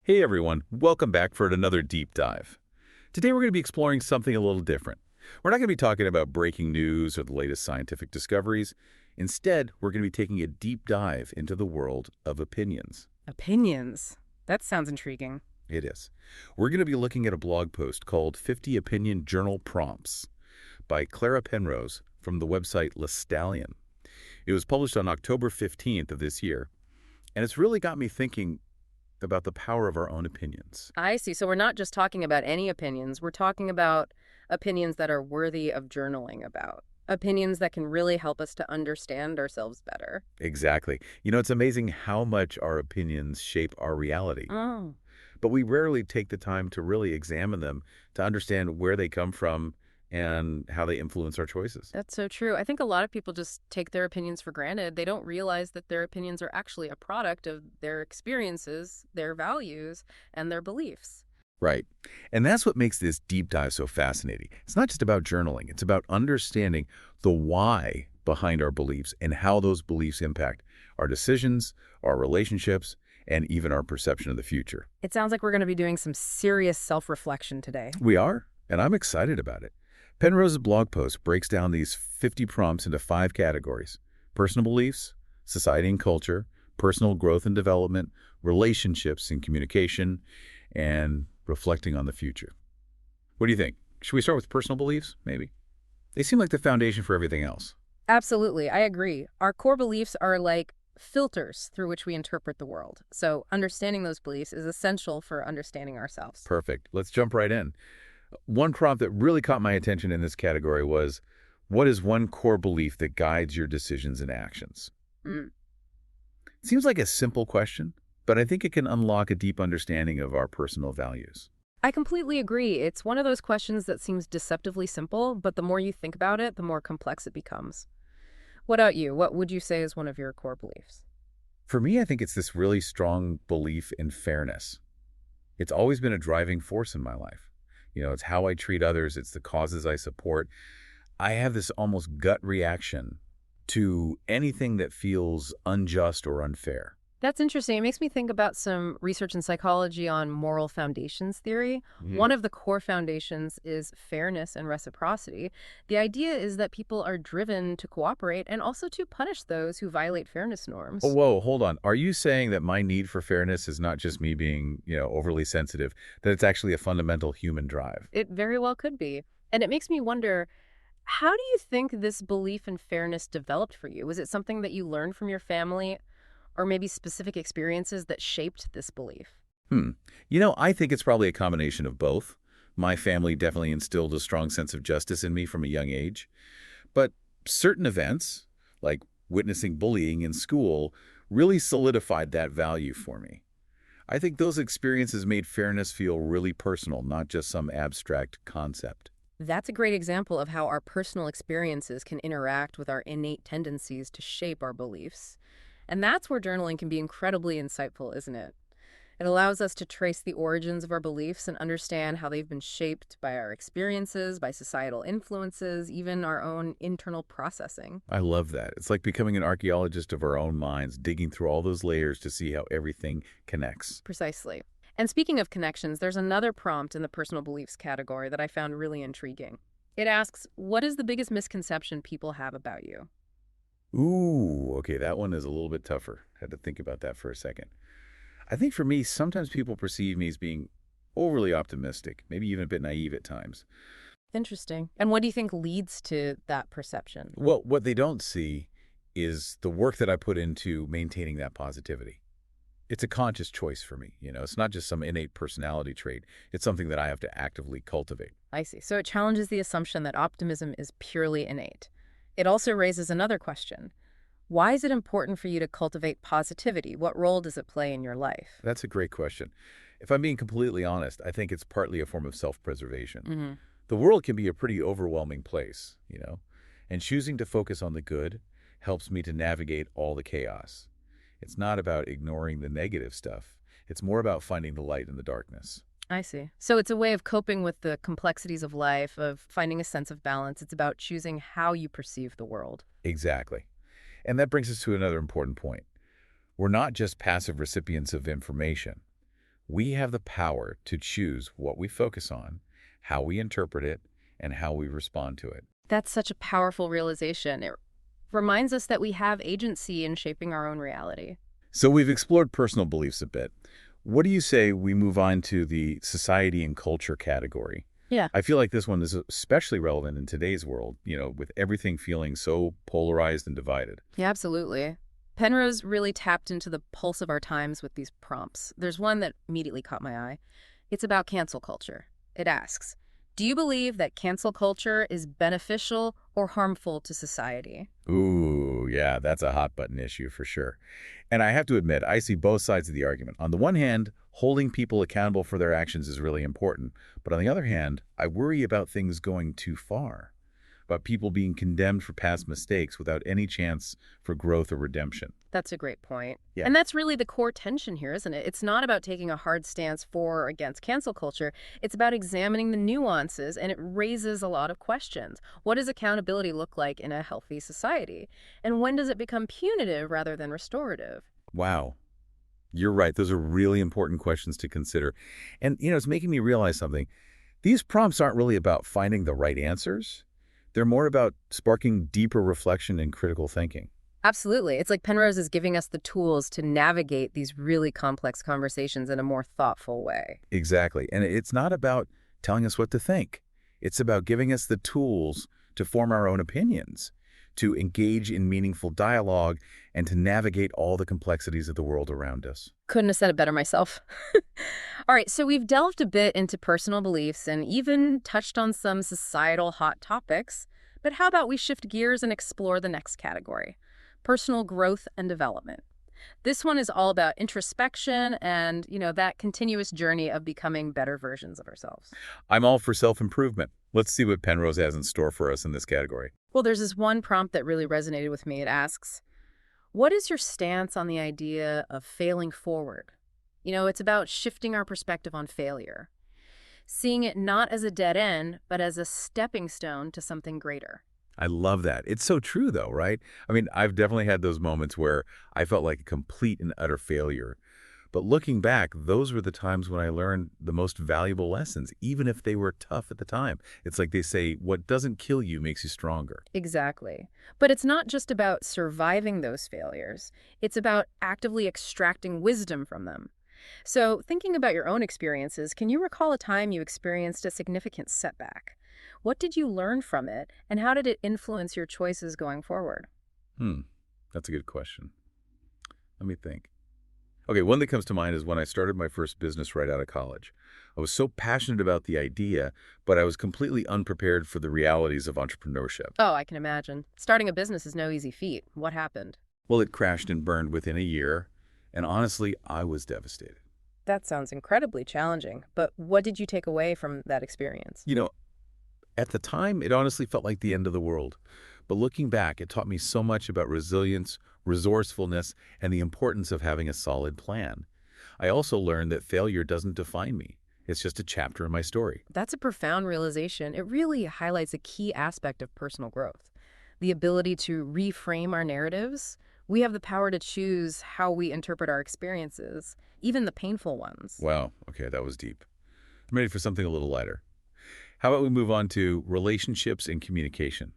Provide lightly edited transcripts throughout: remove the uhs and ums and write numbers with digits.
Hey everyone, welcome back for another deep dive. Today we're going to be exploring something a little different. We're not going to be talking about breaking news or the latest scientific discoveries. Instead, we're going to be taking a deep dive into the world of opinions. Opinions. That sounds intriguing. It is. We're going to be looking at a blog post called 50 Opinion Journal Prompts by Clara Penrose from the website Le Stallion. It was published on October 15th of this year, and it's really got me thinking about the power of our own opinions. I see. So we're not just talking about any opinions. We're talking about opinions that are worthy of journaling about. Opinions that can really help us to understand ourselves better. Exactly. It's amazing how much our opinions shape our reality, Oh, but we rarely take the time to really examine them to understand where they come from and how they influence our choices. that's so true. I think a lot of people just take their opinions for granted. They don't realize that their opinions are actually a product of their experiences, their values, and their beliefs. Right. And that's what makes this deep dive so fascinating. It's not just about journaling. It's about understanding the why behind our beliefs and how those beliefs impact our decisions, our relationships, and even our perception of the future. It sounds like we're going to be doing some serious self-reflection today. We are, and I'm excited about it. Penrose's blog post breaks down these 50 prompts into 5 categories: personal beliefs, society and culture, personal growth and development, relationships and communication, and reflecting on the future. What do you think? Should we start with personal beliefs, maybe? They seem like the foundation for everything else. Absolutely, I agree. Our core beliefs are like filters through which we interpret the world. So understanding those beliefs is essential for understanding ourselves. Perfect. Let's jump right in. One prompt that really caught my attention in this category was, what is one core belief that guides your decisions and actions? Mm. It seems like a simple question, but I think it can unlock a deep understanding of our personal values. I completely agree. It's one of those questions that seems deceptively simple, but the more you think about it, the more complex it becomes. What about you? What would you say is one of your core beliefs? For me, I think it's this really strong belief in fairness. It's always been a driving force in my life. It's how I treat others. It's the causes I support. I have this almost gut reaction to anything that feels unjust or unfair. That's interesting. It makes me think about some research in psychology on moral foundations theory. Mhm. One of the core foundations is fairness and reciprocity. The idea is that people are driven to cooperate and also to punish those who violate fairness Oh, norms. whoa, hold on. Are you saying that my need for fairness is not just me being, overly sensitive, that it's actually a fundamental human drive? It very well could be. And it makes me wonder, how do you think this belief in fairness developed for you? Was it something that you learned from your family or maybe specific experiences that shaped this belief? Hmm. I think it's probably a combination of both. My family definitely instilled a strong sense of justice in me from a young age. But certain events, like witnessing bullying in school, really solidified that value for me. I think those experiences made fairness feel really personal, not just some abstract concept. That's a great example of how our personal experiences can interact with our innate tendencies to shape our beliefs. And that's where journaling can be incredibly insightful, isn't it? It allows us to trace the origins of our beliefs and understand how they've been shaped by our experiences, by societal influences, even our own internal processing. I love that. It's like becoming an archaeologist of our own minds, digging through all those layers to see how everything connects. Precisely. And speaking of connections, there's another prompt in the personal beliefs category that I found really intriguing. It asks, what is the biggest misconception people have about you? Ooh, okay, that one is a little bit tougher. Had to think about that for a second. I think for me, sometimes people perceive me as being overly optimistic, maybe even a bit naive at times. Interesting. And what do you think leads to that perception? Well, what they don't see is the work that I put into maintaining that positivity. It's a conscious choice for me. It's not just some innate personality trait. It's something that I have to actively cultivate. I see. So it challenges the assumption that optimism is purely innate. It also raises another question. Why is it important for you to cultivate positivity? What role does it play in your life? That's a great question. If I'm being completely honest, I think it's partly a form of self-preservation. Hmm. The world can be a pretty overwhelming place, and choosing to focus on the good helps me to navigate all the chaos. It's not about ignoring the negative stuff. It's more about finding the light in the darkness. I see. So it's a way of coping with the complexities of life, of finding a sense of balance. It's about choosing how you perceive the world. Exactly. And that brings us to another important point. We're not just passive recipients of information. We have the power to choose what we focus on, how we interpret it, and how we respond to it. That's such a powerful realization. It reminds us that we have agency in shaping our own reality. So we've explored personal beliefs a bit. What do you say we move on to the society and culture category? Yeah. I feel like this one is especially relevant in today's world, with everything feeling so polarized and divided. Yeah, absolutely. Penrose really tapped into the pulse of our times with these prompts. There's one that immediately caught my eye. It's about cancel culture. It asks, do you believe that cancel culture is beneficial or harmful to society? Ooh, yeah, that's a hot button issue for sure. And I have to admit, I see both sides of the argument. On the one hand, holding people accountable for their actions is really important. But on the other hand, I worry about things going too far, about people being condemned for past mistakes without any chance for growth or redemption. That's a great point. Yeah. And that's really the core tension here, isn't it? It's not about taking a hard stance for or against cancel culture. It's about examining the nuances, and it raises a lot of questions. What does accountability look like in a healthy society? And when does it become punitive rather than restorative? Wow. You're right. Those are really important questions to consider. And, it's making me realize something. These prompts aren't really about finding the right answers. They're more about sparking deeper reflection and critical thinking. Absolutely. It's like Penrose is giving us the tools to navigate these really complex conversations in a more thoughtful way. Exactly. And it's not about telling us what to think. It's about giving us the tools to form our own opinions, to engage in meaningful dialogue, and to navigate all the complexities of the world around us. Couldn't have said it better myself. All right, so we've delved a bit into personal beliefs and even touched on some societal hot topics. But how about we shift gears and explore the next category? Personal growth and development. This one is all about introspection and, that continuous journey of becoming better versions of ourselves. I'm all for self-improvement. Let's see what Penrose has in store for us in this category. Well, there's this one prompt that really resonated with me. It asks, what is your stance on the idea of failing forward? It's about shifting our perspective on failure, seeing it not as a dead end, but as a stepping stone to something greater. I love that. It's so true, though, right? I mean, I've definitely had those moments where I felt like a complete and utter failure. But looking back, those were the times when I learned the most valuable lessons, even if they were tough at the time. It's like they say, what doesn't kill you makes you stronger. Exactly. But it's not just about surviving those failures. It's about actively extracting wisdom from them. So, thinking about your own experiences, can you recall a time you experienced a significant setback? What did you learn from it, and how did it influence your choices going forward? That's a good question. Let me think. Okay, one that comes to mind is when I started my first business right out of college. I was so passionate about the idea, but I was completely unprepared for the realities of entrepreneurship. Oh, I can imagine. Starting a business is no easy feat. What happened? Well, it crashed and burned within a year, and honestly, I was devastated. That sounds incredibly challenging, but what did you take away from that experience? At the time, it honestly felt like the end of the world. But looking back, it taught me so much about resilience, resourcefulness, and the importance of having a solid plan. I also learned that failure doesn't define me. It's just a chapter in my story. That's a profound realization. It really highlights a key aspect of personal growth, the ability to reframe our narratives. We have the power to choose how we interpret our experiences, even the painful ones. Wow, okay, that was deep. I'm ready for something a little lighter. How about we move on to relationships and communication?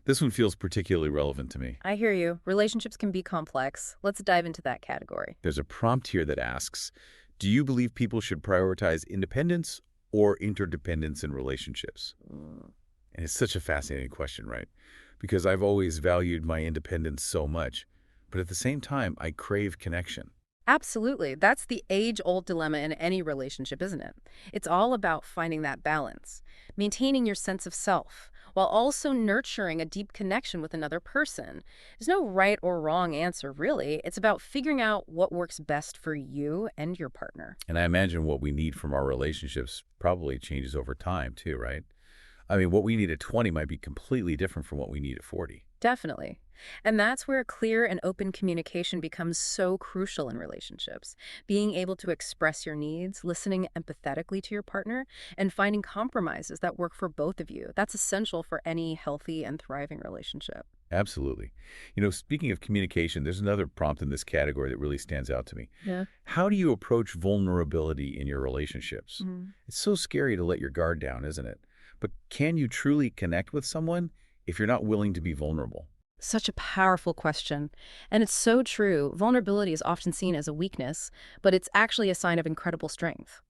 This one feels particularly relevant to me. I hear you. Relationships can be complex. Let's dive into that category. There's a prompt here that asks, do you believe people should prioritize independence or interdependence in relationships? And it's such a fascinating question, right? Because I've always valued my independence so much, but at the same time, I crave connection. Absolutely. That's the age-old dilemma in any relationship, isn't it? It's all about finding that balance, maintaining your sense of self, while also nurturing a deep connection with another person. There's no right or wrong answer, really. It's about figuring out what works best for you and your partner. And I imagine what we need from our relationships probably changes over time, too, right? I mean, what we need at 20 might be completely different from what we need at 40. Definitely. And that's where clear and open communication becomes so crucial in relationships. Being able to express your needs, listening empathetically to your partner, and finding compromises that work for both of you. That's essential for any healthy and thriving relationship. Absolutely. Speaking of communication, there's another prompt in this category that really stands out to me. Yeah. How do you approach vulnerability in your relationships? Mm. It's so scary to let your guard down, isn't it? But can you truly connect with someone if you're not willing to be vulnerable? Such a powerful question. And it's so true. Vulnerability is often seen as a weakness, but it's actually a sign of incredible strength.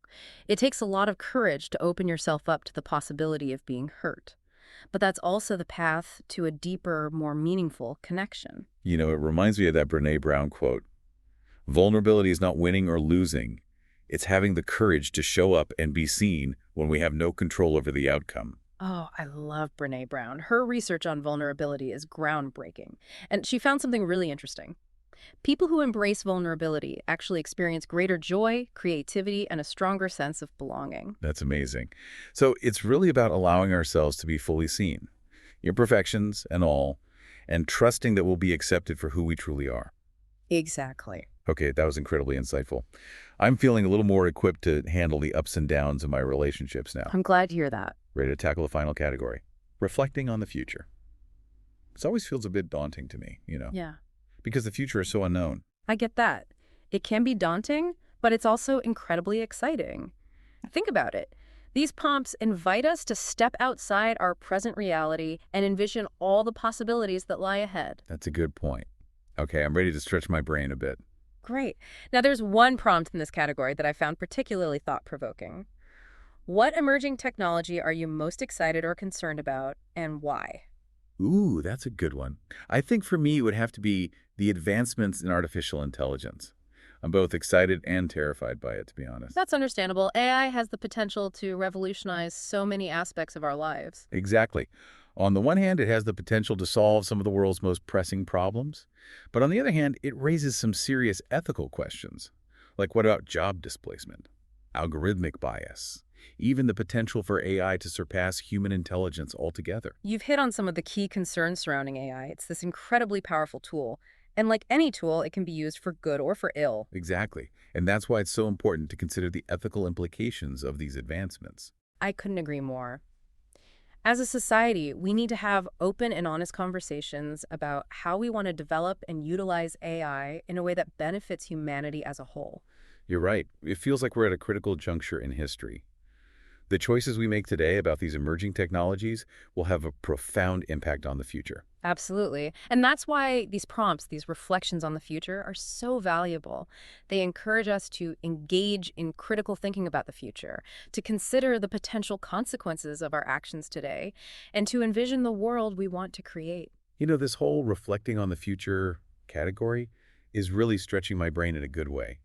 It takes a lot of courage to open yourself up to the possibility of being hurt. But that's also the path to a deeper, more meaningful connection. It reminds me of that Brené Brown quote. Vulnerability is not winning or losing. It's having the courage to show up and be seen when we have no control over the outcome. Oh, I love Brené Brown. Her research on vulnerability is groundbreaking. And she found something really interesting. People who embrace vulnerability actually experience greater joy, creativity, and a stronger sense of belonging. That's amazing. So it's really about allowing ourselves to be fully seen, imperfections and all, and trusting that we'll be accepted for who we truly are. Exactly. Okay, that was incredibly insightful. I'm feeling a little more equipped to handle the ups and downs of my relationships now. I'm glad to hear that. Ready to tackle the final category. Reflecting on the future. This always feels a bit daunting to me, Yeah, because the future is so unknown. I get that. It can be daunting, but it's also incredibly exciting. Think about it. These prompts invite us to step outside our present reality and envision all the possibilities that lie ahead. That's a good point. Okay, I'm ready to stretch my brain a bit. Great. Now, there's one prompt in this category that I found particularly thought-provoking. What emerging technology are you most excited or concerned about, and why? Ooh, that's a good one. I think for me, it would have to be the advancements in artificial intelligence. I'm both excited and terrified by it, to be honest. That's understandable. AI has the potential to revolutionize so many aspects of our lives. Exactly. On the one hand, it has the potential to solve some of the world's most pressing problems. But on the other hand, it raises some serious ethical questions. Like what about job displacement, algorithmic bias, even the potential for AI to surpass human intelligence altogether? You've hit on some of the key concerns surrounding AI. It's this incredibly powerful tool. And like any tool, it can be used for good or for ill. Exactly. And that's why it's so important to consider the ethical implications of these advancements. I couldn't agree more. As a society, we need to have open and honest conversations about how we want to develop and utilize AI in a way that benefits humanity as a whole. You're right. It feels like we're at a critical juncture in history. The choices we make today about these emerging technologies will have a profound impact on the future. Absolutely. And that's why these prompts, these reflections on the future, are so valuable. They encourage us to engage in critical thinking about the future, to consider the potential consequences of our actions today, and to envision the world we want to create. This whole reflecting on the future category is really stretching my brain in a good way.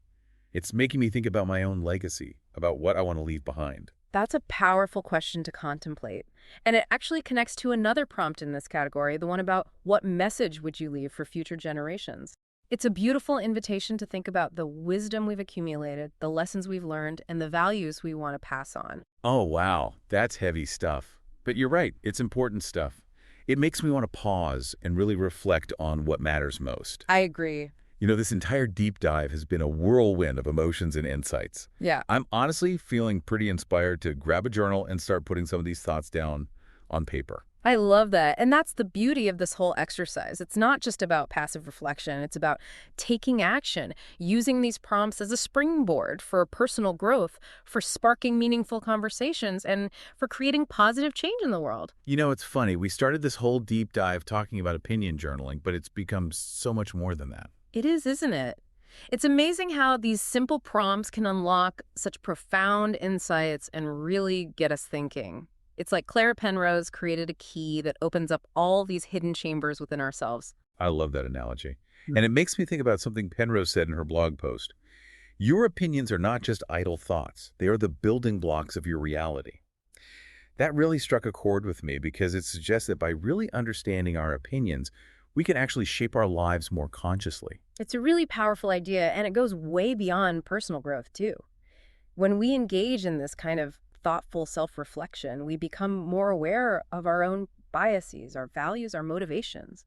It's making me think about my own legacy, about what I want to leave behind. That's a powerful question to contemplate. And it actually connects to another prompt in this category, the one about what message would you leave for future generations? It's a beautiful invitation to think about the wisdom we've accumulated, the lessons we've learned, and the values we want to pass on. Oh, wow. That's heavy stuff. But you're right. It's important stuff. It makes me want to pause and really reflect on what matters most. I agree. This entire deep dive has been a whirlwind of emotions and insights. Yeah. I'm honestly feeling pretty inspired to grab a journal and start putting some of these thoughts down on paper. I love that. And that's the beauty of this whole exercise. It's not just about passive reflection. It's about taking action, using these prompts as a springboard for personal growth, for sparking meaningful conversations, and for creating positive change in the world. It's funny. We started this whole deep dive talking about opinion journaling, but it's become so much more than that. It is, isn't it? It's amazing how these simple prompts can unlock such profound insights and really get us thinking. It's like Clara Penrose created a key that opens up all these hidden chambers within ourselves. I love that analogy. And it makes me think about something Penrose said in her blog post. Your opinions are not just idle thoughts. They are the building blocks of your reality. That really struck a chord with me because it suggests that by really understanding our opinions, we can actually shape our lives more consciously. It's a really powerful idea, and it goes way beyond personal growth, too. When we engage in this kind of thoughtful self-reflection, we become more aware of our own biases, our values, our motivations.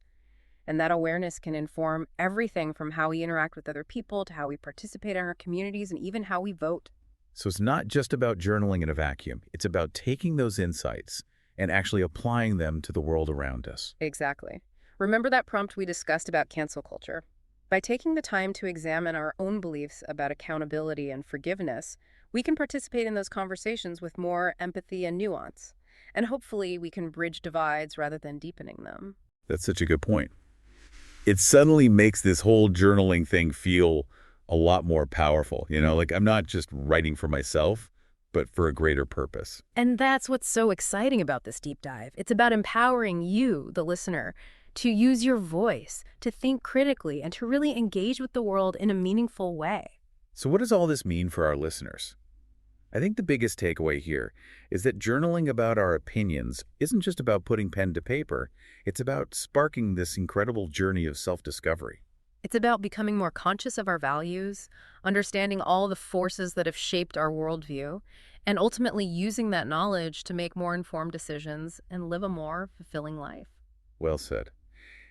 And that awareness can inform everything from how we interact with other people to how we participate in our communities and even how we vote. So it's not just about journaling in a vacuum. It's about taking those insights and actually applying them to the world around us. Exactly. Remember that prompt we discussed about cancel culture? By taking the time to examine our own beliefs about accountability and forgiveness, we can participate in those conversations with more empathy and nuance. And hopefully, we can bridge divides rather than deepening them. That's such a good point. It suddenly makes this whole journaling thing feel a lot more powerful. Like I'm not just writing for myself, but for a greater purpose. And that's what's so exciting about this deep dive. It's about empowering you, the listener, to use your voice, to think critically, and to really engage with the world in a meaningful way. So what does all this mean for our listeners? I think the biggest takeaway here is that journaling about our opinions isn't just about putting pen to paper. It's about sparking this incredible journey of self-discovery. It's about becoming more conscious of our values, understanding all the forces that have shaped our worldview, and ultimately using that knowledge to make more informed decisions and live a more fulfilling life. Well said.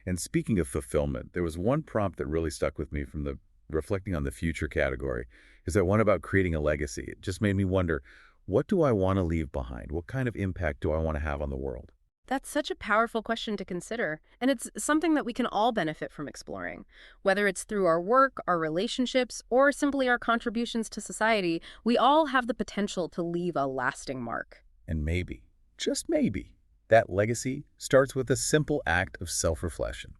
And speaking of fulfillment, there was one prompt that really stuck with me from the reflecting on the future category, is that one about creating a legacy. It just made me wonder, what do I want to leave behind? What kind of impact do I want to have on the world? That's such a powerful question to consider, and it's something that we can all benefit from exploring. Whether it's through our work, our relationships, or simply our contributions to society, we all have the potential to leave a lasting mark. And maybe, just maybe, that legacy starts with a simple act of self-reflection,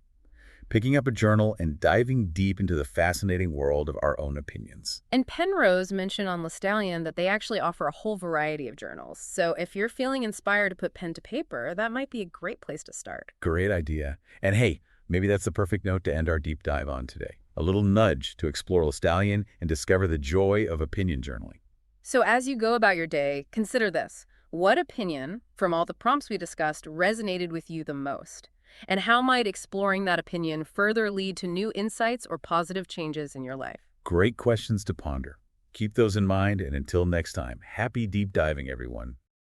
picking up a journal and diving deep into the fascinating world of our own opinions. And Penrose mentioned on Stallion that they actually offer a whole variety of journals. So if you're feeling inspired to put pen to paper, that might be a great place to start. Great idea. And hey, maybe that's the perfect note to end our deep dive on today. A little nudge to explore Stallion and discover the joy of opinion journaling. So as you go about your day, consider this. What opinion, from all the prompts we discussed, resonated with you the most? And how might exploring that opinion further lead to new insights or positive changes in your life? Great questions to ponder. Keep those in mind, and until next time, happy deep diving, everyone.